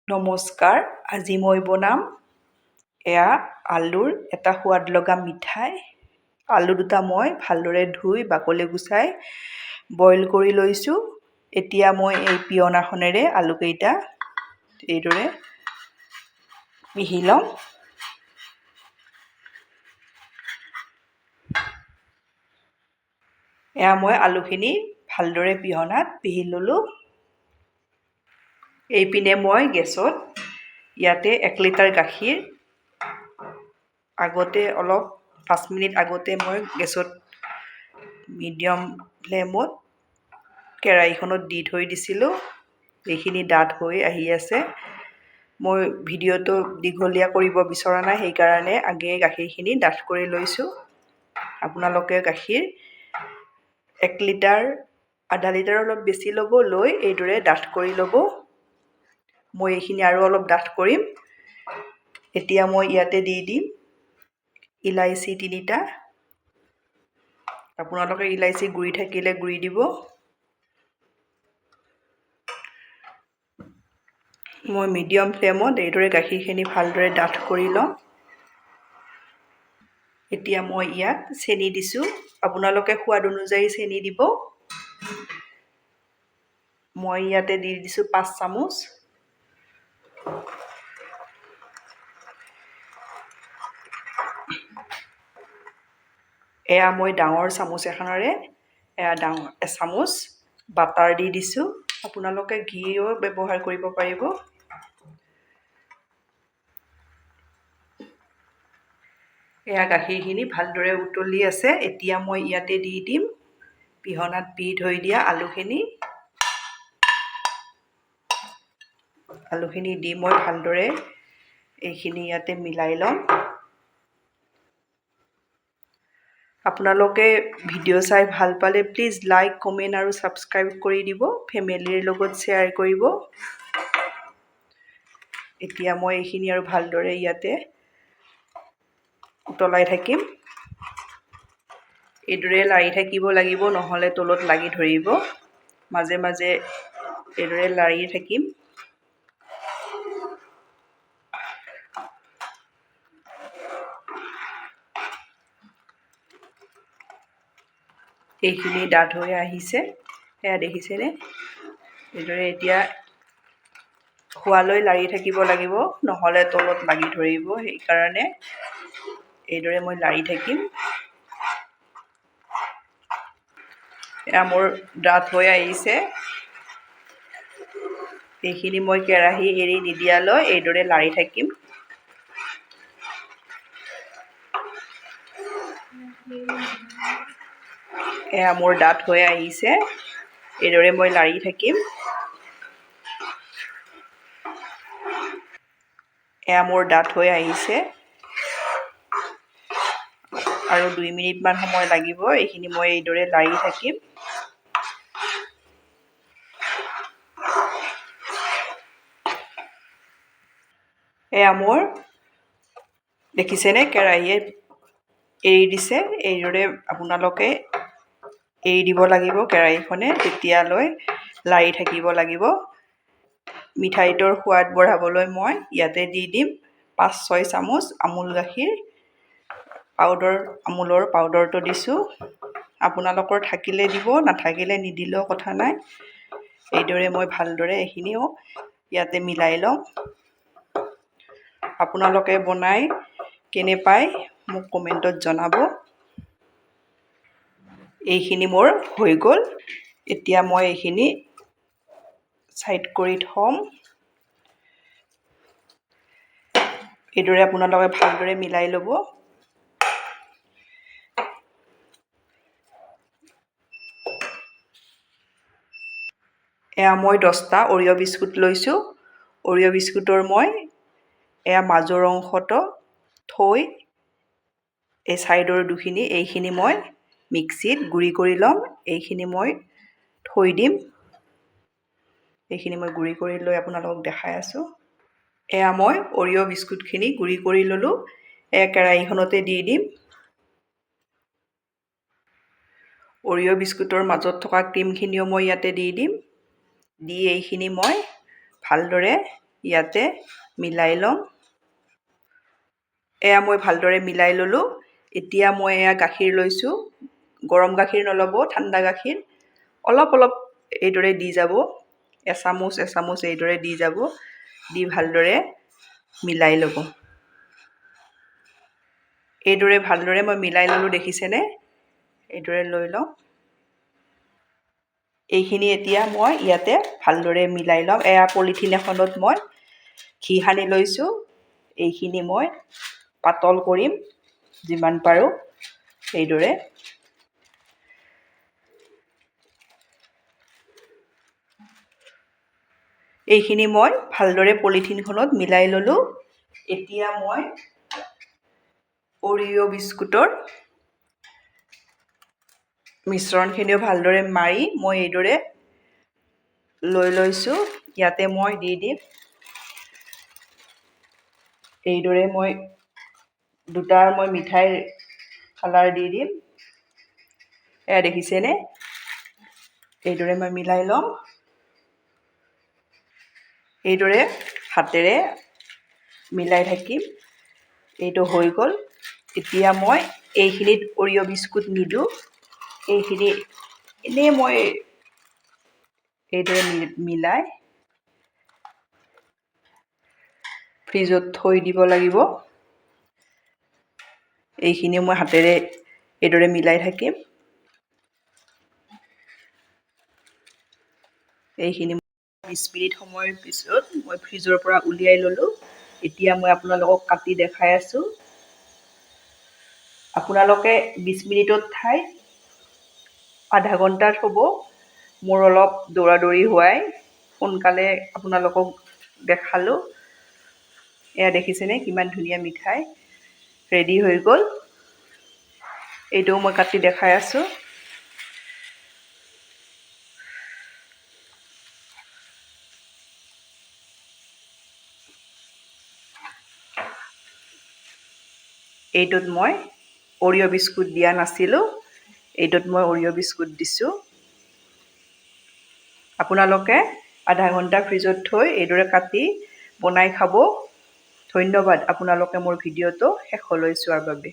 নমস্কাৰ, আজি মই বনাম এয়া আলুৰ এটা সোৱাদ লগা মিঠাই। আলু দুটা মই ভালদৰে ধুই বাকলি গুচাই বইল কৰি লৈছোঁ। এতিয়া মই এই পিয়নাখনেৰে আলুকেইটা এইদৰে পিহি ল'ম। এয়া মই আলুখিনি ভালদৰে পিহনাত পিহি ল'লোঁ। এইপিনে মই গেছত ইয়াতে 1 লিটাৰ গাখীৰ আগতে অলপ 5 মিনিট আগতে মই গেছত মিডিয়াম ফ্লেমত কেৰাহীখনত দি থৈ দিছিলোঁ। এইখিনি ডাঠ হৈ আহি আছে। মই ভিডিঅ'টো দীঘলীয়া কৰিব বিচৰা নাই, সেইকাৰণে আগে গাখীৰখিনি ডাঠ কৰি লৈছোঁ। আপোনালোকে গাখীৰ 1 লিটাৰ, আধা লিটাৰ অলপ বেছি ল'ব, লৈ এইদৰে ডাঠ কৰি ল'ব। মই এইখিনি আৰু অলপ ডাঠ কৰিম। এতিয়া মই ইয়াতে দি দিম ইলাইচি 3টা। আপোনালোকে ইলাইচি গুৰি থাকিলে গুৰি দিব। মই মিডিয়াম ফ্লেমত এইদৰে গাখীৰখিনি ভালদৰে ডাঠ কৰি ল'ম। এতিয়া মই ইয়াত চেনি দিছোঁ। আপোনালোকে সোৱাদ অনুযায়ী চেনি দিব। মই ইয়াতে দি দিছোঁ 5 চামুচ। এয়া মই ডাঙৰ চামুচ এখনেৰে এচামুচ বাটাৰ দি দিছোঁ। আপোনালোকে ঘিও ব্যৱহাৰ কৰিব পাৰিব। এয়া গাখীৰখিনি ভালদৰে উতলি আছে। এতিয়া মই ইয়াতে দি দিম পিহনাত পিহি থৈ দিয়া আলুখিনি। আলুখিনি দি মই ভালদৰে এইখিনি ইয়াতে মিলাই ল'ম। আপোনালোকে ভিডিঅ' চাই ভাল পালে প্লিজ লাইক, কমেণ্ট আৰু ছাবস্ক্ৰাইব কৰি দিব। ফেমিলিৰ লগত শ্বেয়াৰ কৰিব। এতিয়া মই এইখিনি আৰু ভালদৰে ইয়াতে উতলাই থাকিম। এইদৰে লাৰি থাকিব লাগিব, নহ'লে তলত লাগি ধৰিব। মাজে মাজে এইদৰে লাৰি থাকিম। এইখিনি ডাঠ হৈ আহিছে, এয়া দেখিছেনে? এইদৰে এতিয়া খোৱালৈ লাৰি থাকিব লাগিব, নহ'লে তলত লাগি ধৰিব। সেইকাৰণে এইদৰে মই লাৰি থাকিম। এয়া মোৰ ডাঠ হৈ আহিছে। এইখিনি মই কেৰাহী এৰি নিদিয়ালৈ এইদৰে লাৰি থাকিম। এয়া মোৰ ডাঠ হৈ আহিছে। এইদৰে মই লাৰি থাকিম। এয়া মোৰ ডাঠ হৈ আহিছে। আৰু 2 মিনিটমান সময় লাগিব। এইখিনি মই এইদৰে লাৰি থাকিম। এয়া মোৰ দেখিছেনে, কেৰাহীয়ে এৰি দিছে। এইদৰে আপোনালোকে এৰি দিব লাগিব কেৰাহীখনে, তেতিয়ালৈ লাৰি থাকিব লাগিব। মিঠাইটোৰ সোৱাদ বঢ়াবলৈ মই ইয়াতে দি দিম 5-6 চামুচ আমুল গাখীৰ পাউডাৰ। আমুলৰ পাউডাৰটো দিছোঁ। আপোনালোকৰ থাকিলে দিব, নাথাকিলে নিদিলেও কথা নাই। এইদৰে মই ভালদৰে এইখিনিও ইয়াতে মিলাই ল'ম। আপোনালোকে বনাই কেনে পায় মোক কমেণ্টত জনাব। এইখিনি মোৰ হৈ গ'ল। এতিয়া মই এইখিনি ছাইড কৰি থ'ম। এইদৰে আপোনালোকে ভালদৰে মিলাই ল'ব। এয়া মই 10টা অৰিঅ' বিস্কুট লৈছোঁ। অৰিঅ' বিস্কুটৰ মই এয়া মাজৰ অংশটো থৈ এই ছাইডৰ দুখিনি, এইখিনি মই মিক্সিত গুড়ি কৰি ল'ম। এইখিনি মই থৈ দিম। এইখিনি মই গুড়ি কৰি লৈ আপোনালোকক দেখাই আছোঁ। এয়া মই অৰিঅ' বিস্কুটখিনি গুড়ি কৰি ল'লোঁ। এয়া কেৰাহীখনতে দি দিম। অৰিঅ' বিস্কুটৰ মাজত থকা ক্ৰীমখিনিও মই ইয়াতে দি দিম। দি এইখিনি মই ভালদৰে ইয়াতে মিলাই ল'ম। এয়া মই ভালদৰে মিলাই ল'লোঁ। এতিয়া মই এয়া গাখীৰ লৈছোঁ। গৰম গাখীৰ নল'ব, ঠাণ্ডা গাখীৰ। অলপ অলপ এইদৰে দি যাব, এচামুচ এচামুচ এইদৰে দি যাব, দি ভালদৰে মিলাই ল'ব। এইদৰে ভালদৰে মই মিলাই ল'লোঁ, দেখিছেনে? এইদৰে লৈ লওঁ। এইখিনি এতিয়া মই ইয়াতে ভালদৰে মিলাই ল'ম। এয়া পলিথিন এখনত মই ঘি সানি লৈছোঁ। এইখিনি মই পাতল কৰিম যিমান পাৰোঁ এইদৰে। এইখিনি মই ভালদৰে পলিথিনখনত মিলাই ল'লোঁ। এতিয়া মই অৰিঅ' বিস্কুটৰ মিশ্ৰণখিনিও ভালদৰে মাৰি মই এইদৰে লৈ লৈছোঁ। ইয়াতে মই দি দিম। এইদৰে মই দুটাৰ মই মিঠাইৰ কালাৰ দি দিম। এয়া দেখিছেনে? এইদৰে মই মিলাই ল'ম। এইদৰে হাতেৰে মিলাই থাকিম। এইটো হৈ গ'ল। এতিয়া মই এইখিনিত অৰিঅ' বিস্কুট নিদিওঁ। এইখিনি এনেই মই এইদৰে মিলাই ফ্ৰিজত থৈ দিব লাগিব। এইখিনিও মই হাতেৰে এইদৰে মিলাই থাকিম। এইখিনি 20 মিনিট সময়ৰ পিছত মই ফ্ৰিজৰ পৰা উলিয়াই ল'লোঁ। এতিয়া মই আপোনালোকক কাটি দেখাই আছোঁ। আপোনালোকে 20 মিনিটত ঠাইত আধা ঘণ্টা থ'ব। মোৰ অলপ দৌৰা-দৌৰি হোৱাই সোনকালে আপোনালোকক দেখালোঁ। এয়া দেখিছেনে কিমান ধুনীয়া মিঠাই ৰেডি হৈ গ'ল। এইটোও মই কাটি দেখাই আছোঁ। এইটোত মই অৰিঅ' বিস্কুট দিয়া নাছিলোঁ। এইটোত মই অৰিঅ' বিস্কুট দিছোঁ। আপোনালোকে আধা ঘণ্টা ফ্ৰিজত থৈ এইদৰে কাটি বনাই খাব। ধন্যবাদ আপোনালোকে মোৰ ভিডিঅ'টো শেষলৈ চোৱাৰ বাবে।